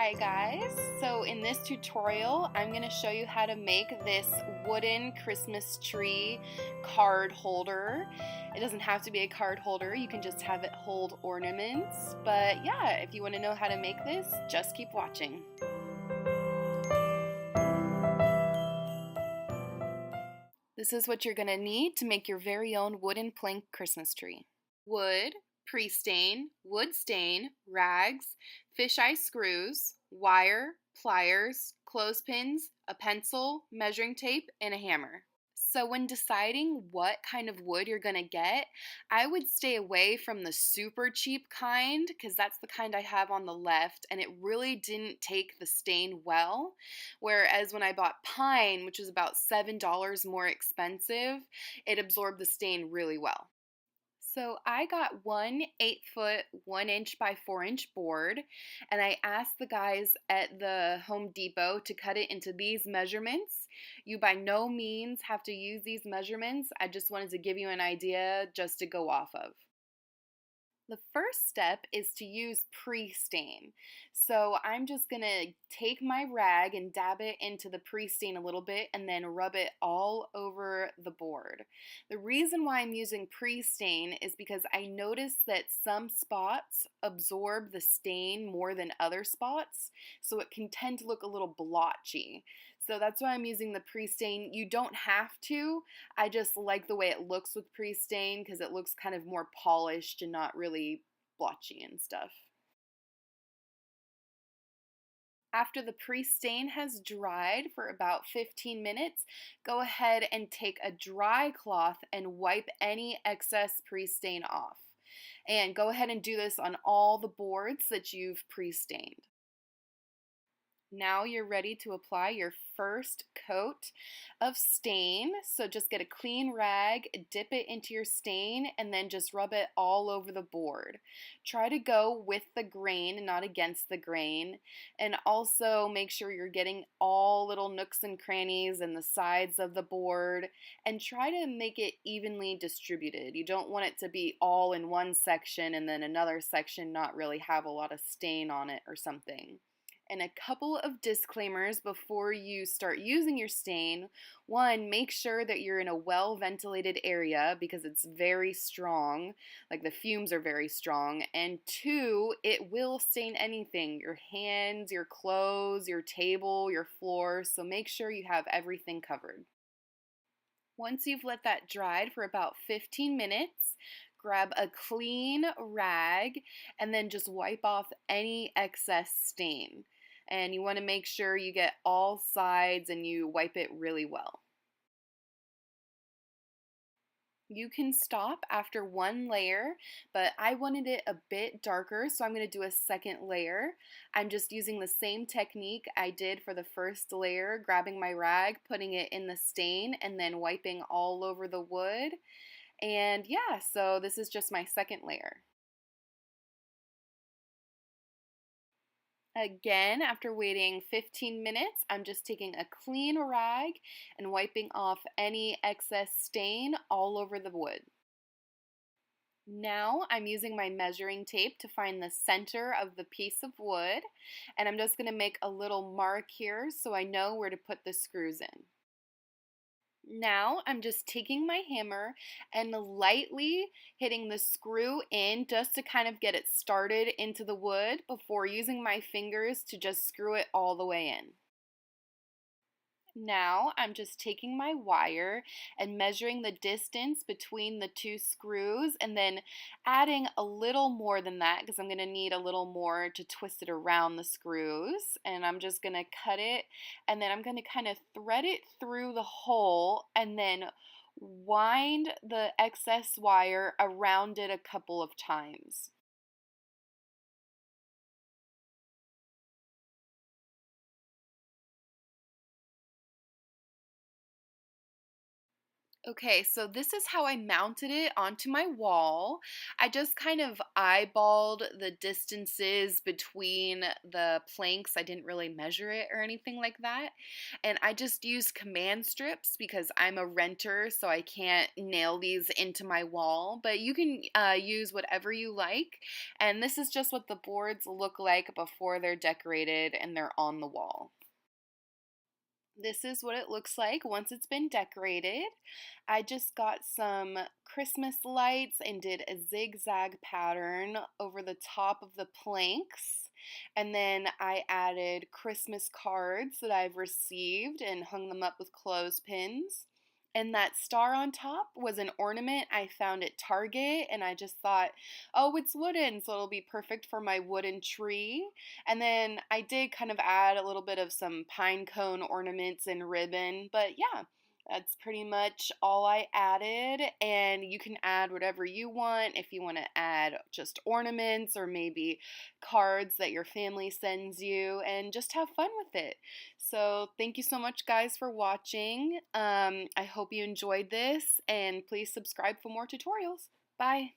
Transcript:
Hi guys, so in this tutorial I'm going to show you how to make this wooden Christmas tree card holder. It doesn't have to be a card holder, you can just have it hold ornaments, but yeah, if you want to know how to make this, just keep watching. This is what you're going to need to make your very own wooden plank Christmas tree. Wood, pre-stain, wood stain, rags, fisheye screws, wire, pliers, clothespins, a pencil, measuring tape, and a hammer. So when deciding what kind of wood you're going to get, I would stay away from the super cheap kind because that's the kind I have on the left and it really didn't take the stain well. Whereas when I bought pine, which is about $7 more expensive, it absorbed the stain really well. So I got one 8-foot, 1-inch by 4-inch board, and I asked the guys at the Home Depot to cut it into these measurements. You by no means have to use these measurements. I just wanted to give you an idea just to go off of. The first step is to use pre-stain. So I'm just going to take my rag and dab it into the pre-stain a little bit and then rub it all over the board. The reason why I'm using pre-stain is because I noticed that some spots absorb the stain more than other spots, so it can tend to look a little blotchy. So that's why I'm using the pre-stain. You don't have to. I just like the way it looks with pre-stain because it looks kind of more polished and not really blotchy and stuff. After the pre-stain has dried for about 15 minutes, go ahead and take a dry cloth and wipe any excess pre-stain off. And go ahead and do this on all the boards that you've pre-stained. Now you're ready to apply your first coat of stain. So just get a clean rag, dip it into your stain, and then just rub it all over the board. Try to go with the grain and not against the grain. And also make sure you're getting all little nooks and crannies and the sides of the board. And try to make it evenly distributed. You don't want it to be all in one section and then another section not really have a lot of stain on it or something. And a couple of disclaimers before you start using your stain. One, make sure that you're in a well-ventilated area because it's very strong, like the fumes are very strong. And two, it will stain anything, your hands, your clothes, your table, your floor, so make sure you have everything covered. Once you've let that dry for about 15 minutes, grab a clean rag and then just wipe off any excess stain. And you want to make sure you get all sides and you wipe it really well. You can stop after one layer, but I wanted it a bit darker, so I'm going to do a second layer. I'm just using the same technique I did for the first layer, grabbing my rag, putting it in the stain, and then wiping all over the wood. And yeah, so this is just my second layer. Again, after waiting 15 minutes, I'm just taking a clean rag and wiping off any excess stain all over the wood. Now I'm using my measuring tape to find the center of the piece of wood, and I'm just going to make a little mark here so I know where to put the screws in. Now I'm just taking my hammer and lightly hitting the screw in just to kind of get it started into the wood before using my fingers to just screw it all the way in. Now I'm just taking my wire and measuring the distance between the two screws and then adding a little more than that because I'm going to need a little more to twist it around the screws. And I'm just going to cut it and then I'm going to kind of thread it through the hole and then wind the excess wire around it a couple of times. Okay, so this is how I mounted it onto my wall. I just kind of eyeballed the distances between the planks. I didn't really measure it or anything like that. And I just used command strips because I'm a renter, so I can't nail these into my wall. But you can use whatever you like. And this is just what the boards look like before they're decorated and they're on the wall. This is what it looks like once it's been decorated. I just got some Christmas lights and did a zigzag pattern over the top of the planks. And then I added Christmas cards that I've received and hung them up with clothespins. And that star on top was an ornament I found at Target, and I just thought, oh, it's wooden, so it'll be perfect for my wooden tree. And then I did kind of add a little bit of some pine cone ornaments and ribbon, but yeah, that's pretty much all I added. And you can add whatever you want. If you want to add just ornaments or maybe cards that your family sends you, and just have fun with it. So thank you so much, guys, for watching. I hope you enjoyed this, and please subscribe for more tutorials. Bye.